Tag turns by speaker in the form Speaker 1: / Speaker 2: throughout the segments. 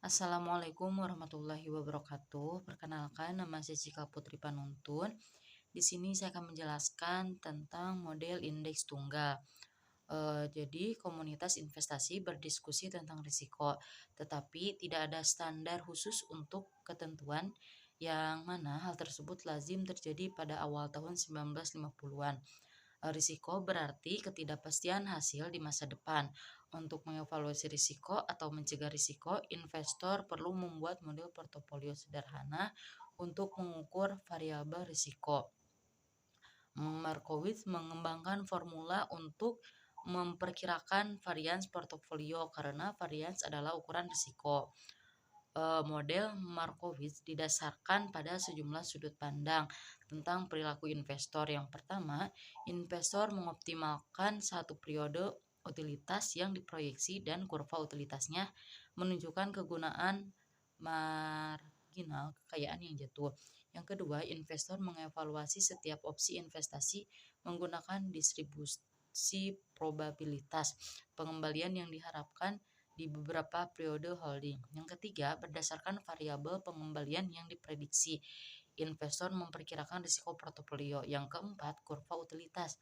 Speaker 1: Assalamualaikum warahmatullahi wabarakatuh. Perkenalkan, nama saya Cika Putri Panuntun. Di sini saya akan menjelaskan tentang model indeks tunggal. Jadi, komunitas investasi berdiskusi tentang risiko, tetapi tidak ada standar khusus untuk ketentuan yang mana hal tersebut lazim terjadi pada awal tahun 1950-an. Risiko berarti ketidakpastian hasil di masa depan. Untuk mengevaluasi risiko atau mencegah risiko, investor perlu membuat model portofolio sederhana untuk mengukur variabel risiko. Markowitz mengembangkan formula untuk memperkirakan varians portofolio karena varians adalah ukuran risiko. Model Markowitz didasarkan pada sejumlah sudut pandang tentang perilaku investor. Yang pertama, investor mengoptimalkan satu periode utilitas yang diproyeksi dan kurva utilitasnya menunjukkan kegunaan marginal kekayaan yang jatuh. Yang kedua, investor mengevaluasi setiap opsi investasi menggunakan distribusi probabilitas pengembalian yang diharapkan di beberapa periode holding. Yang ketiga, berdasarkan variabel pengembalian yang diprediksi, investor memperkirakan risiko portofolio. Yang keempat, kurva utilitas,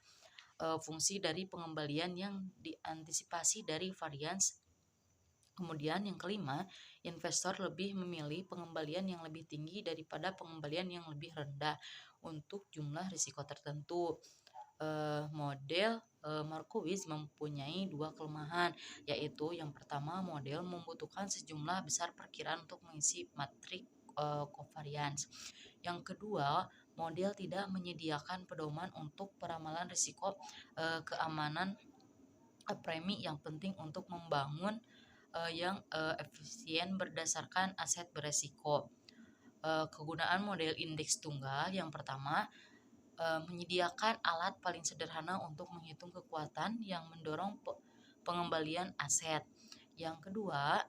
Speaker 1: fungsi dari pengembalian yang diantisipasi dari varians. Kemudian yang kelima, investor lebih memilih pengembalian yang lebih tinggi daripada pengembalian yang lebih rendah untuk jumlah risiko tertentu. Model Markowitz mempunyai dua kelemahan, yaitu yang pertama, model membutuhkan sejumlah besar perkiraan untuk mengisi matrik covariance. Yang kedua, model tidak menyediakan pedoman untuk peramalan risiko keamanan premi yang penting untuk membangun yang efisien berdasarkan aset beresiko. Kegunaan model indeks tunggal yang pertama, menyediakan alat paling sederhana untuk menghitung kekuatan yang mendorong pengembalian aset. Yang kedua,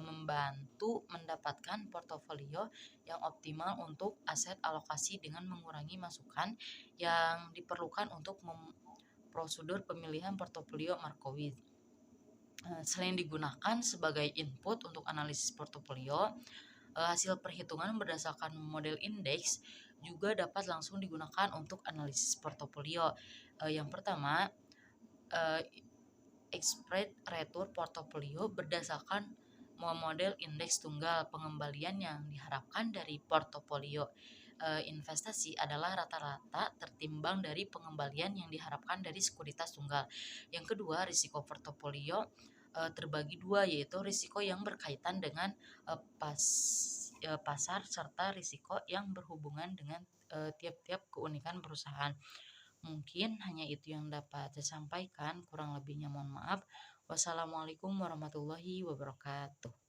Speaker 1: membantu mendapatkan portofolio yang optimal untuk aset alokasi dengan mengurangi masukan yang diperlukan untuk prosedur pemilihan portofolio Markowitz. Selain digunakan sebagai input untuk analisis portofolio, hasil perhitungan berdasarkan model indeks juga dapat langsung digunakan untuk analisis portofolio. Yang pertama, spread return portofolio berdasarkan model indeks tunggal. Pengembalian yang diharapkan dari portofolio investasi adalah rata-rata tertimbang dari pengembalian yang diharapkan dari sekuritas tunggal. Yang kedua, risiko portofolio terbagi dua, yaitu risiko yang berkaitan dengan pasar serta risiko yang berhubungan dengan tiap-tiap keunikan perusahaan. Mungkin hanya itu yang dapat saya sampaikan, kurang lebihnya mohon maaf. Wassalamualaikum warahmatullahi wabarakatuh.